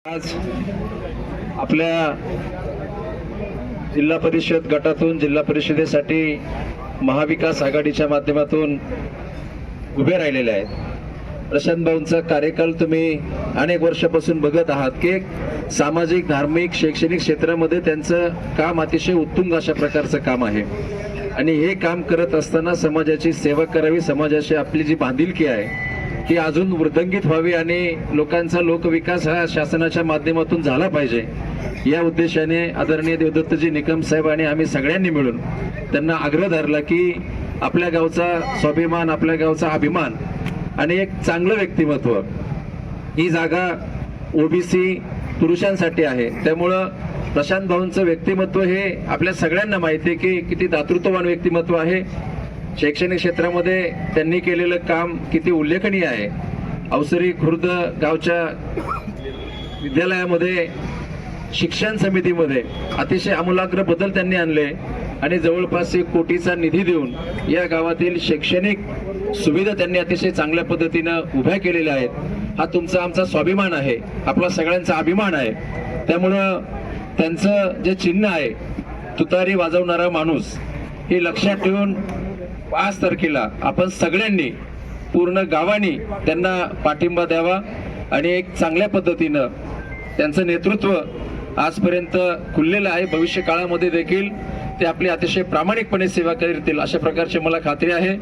आज आपल्या जिल्हा परिषद गटातून जिल्हा परिषदेसाठी महाविकास आघाडीच्या माध्यमातून उभे राहिलेले आहेत। प्रशांत भाऊंचा कार्यकाल तुम्ही अनेक वर्षापासून बघत आहात की सामाजिक, धार्मिक, शैक्षणिक क्षेत्रामध्ये त्यांचं काम अतिशय उत्तुंग अशा प्रकारचं काम आहे आणि हे काम करत असताना समाजाची सेवा करावी, समाजाशी आपली जी बांधिलकी आहे ती अजून वृद्धिंगित व्हावी आणि लोकांचा लोकविकास हा शासनाच्या माध्यमातून झाला पाहिजे या उद्देशाने आदरणीय देवदत्तजी निकम साहेब आणि आम्ही सगळ्यांनी मिळून त्यांना आग्रह धरला की आपल्या गावचा स्वाभिमान, आपल्या गावचा अभिमान आणि एक चांगलं व्यक्तिमत्व, ही जागा ओबीसी पुरुषांसाठी आहे। त्यामुळं प्रशांत भाऊंचं व्यक्तिमत्व हे आपल्या सगळ्यांना माहिती आहे की किती दातृत्ववान व्यक्तिमत्व आहे। शैक्षणिक क्षेत्रामध्ये त्यांनी केलेलं काम किती उल्लेखनीय आहे। अवसरी खुर्द गावच्या विद्यालयामध्ये शिक्षण समितीमध्ये अतिशय आमूलाग्र बदल त्यांनी आणले आणि जवळपास 1 कोटीचा निधी देऊन या गावातील शैक्षणिक सुविधा त्यांनी अतिशय चांगल्या पद्धतीनं उभ्या केलेल्या आहेत। हा तुमचा आमचा स्वाभिमान आहे, आपला सगळ्यांचा अभिमान आहे। त्यामुळं त्यांचं जे चिन्ह आहे तुतारी वाजवणारा माणूस हे लक्षात ठेवून 5 तारखेला आपण सगळ्यांनी पूर्ण गावानी त्यांना पाठिंबा द्यावा आणि एक चांगल्या पद्धतीनं त्यांचं नेतृत्व आजपर्यंत खुललेलं आहे, भविष्य काळामध्ये देखील ते आपली अतिशय प्रामाणिकपणे सेवा करतील अशा प्रकारची मला खात्री आहे।